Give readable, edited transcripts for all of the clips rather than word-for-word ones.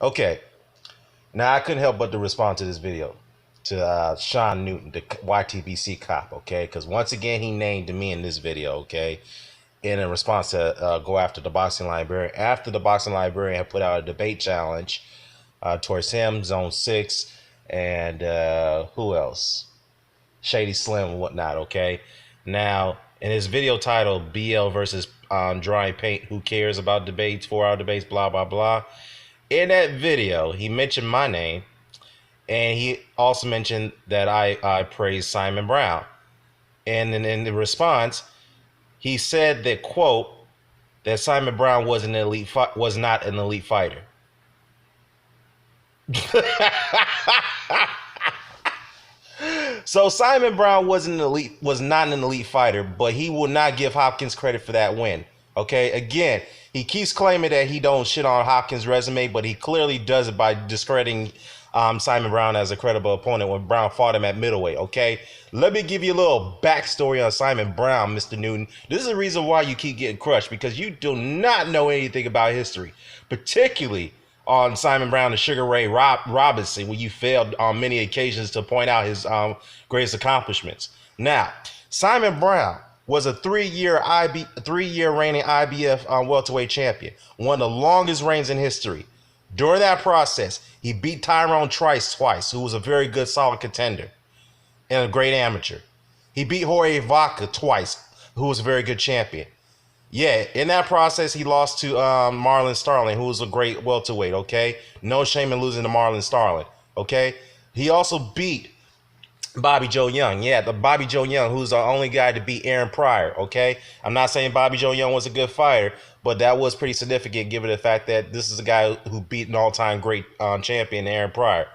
Okay, now I couldn't help but to respond to this video to Shawn Newton, the YTBC cop. Okay, because once again he named me in this video. Okay, in a response to go after the boxing librarian after the boxing librarian had put out a debate challenge towards him, Zone 6, and who else? Shady Slim and whatnot. Okay, now in his video titled BL versus Drawing Paint, who cares about debates, 4 hour debates, blah blah blah. In that video, he mentioned my name, and he also mentioned that I praised Simon Brown. And in the response, he said that, quote, that Simon Brown was not an elite fighter. So Simon Brown was not an elite fighter, but he will not give Hopkins credit for that win. Okay, again, he keeps claiming that he don't shit on Hopkins' resume, but he clearly does it by discrediting Simon Brown as a credible opponent when Brown fought him at middleweight. Okay, let me give you a little backstory on Simon Brown, Mr. Newton. This is the reason why you keep getting crushed, because you do not know anything about history, particularly on Simon Brown and Sugar Ray Robinson, when you failed on many occasions to point out his greatest accomplishments. Now, Simon Brown was a three-year reigning IBF welterweight champion, one of the longest reigns in history. During that process, he beat Tyrone Trice twice, who was a very good, solid contender and a great amateur. He beat Jorge Vaca twice, who was a very good champion. Yeah, in that process, he lost to Marlon Starling, who was a great welterweight, okay? No shame in losing to Marlon Starling, okay? He also beat Bobby Joe Young. Yeah, the Bobby Joe Young, who's the only guy to beat Aaron Pryor, okay? I'm not saying Bobby Joe Young was a good fighter, but that was pretty significant given the fact that this is a guy who beat an all-time great champion, Aaron Pryor.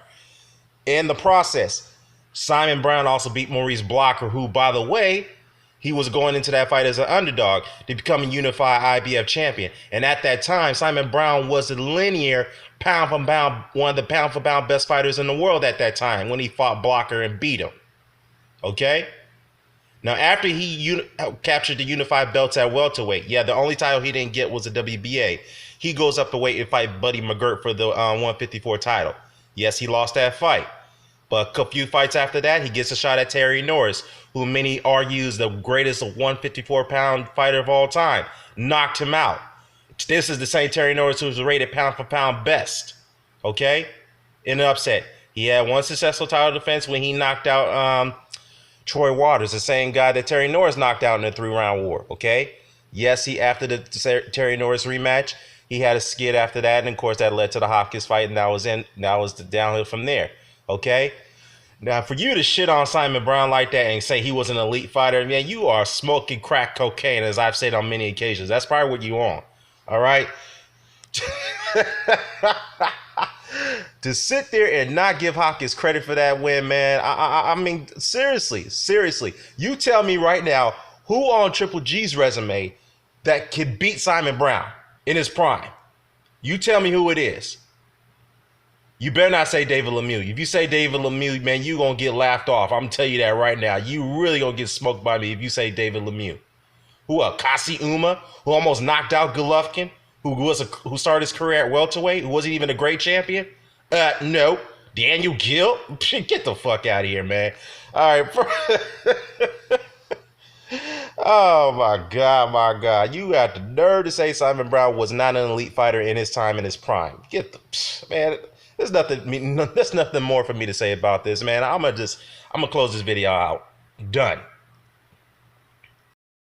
In the process, Simon Brown also beat Maurice Blocker, who, by the way, he was going into that fight as an underdog to become a unified IBF champion. And at that time, Simon Brown was the linear pound for pound, one of the pound for pound best fighters in the world at that time when he fought Blocker and beat him. Okay? Now, after he captured the unified belts at welterweight, yeah, the only title he didn't get was the WBA. He goes up to weight and fight Buddy McGirt for the 154 title. Yes, he lost that fight. But a few fights after that, he gets a shot at Terry Norris, who many argue is the greatest 154-pound fighter of all time. Knocked him out. This is the same Terry Norris who was rated pound for pound best. Okay? In an upset. He had one successful title defense when he knocked out Troy Waters, the same guy that Terry Norris knocked out in the 3-round war. Okay? Yes, after the Terry Norris rematch, he had a skid after that, and of course that led to the Hopkins fight, and that was the downhill from there. Okay? Now, for you to shit on Simon Brown like that and say he was an elite fighter, man, you are smoking crack cocaine, as I've said on many occasions. That's probably what you on. All right? To sit there and not give Hopkins credit for that win, man, I mean, seriously. You tell me right now who on Triple G's resume that can beat Simon Brown in his prime. You tell me who it is. You better not say David Lemieux. If you say David Lemieux, man, you going to get laughed off. I'm going to tell you that right now. You really going to get smoked by me if you say David Lemieux. Who Kasi Uma, who almost knocked out Golovkin, who started his career at welterweight, who wasn't even a great champion? No. Daniel Gill? Get the fuck out of here, man. All right. Oh, my God. You got the nerve to say Simon Brown was not an elite fighter in his time, in his prime. Get the... Man... There's nothing more for me to say about this, man. I'm gonna close this video out. Done.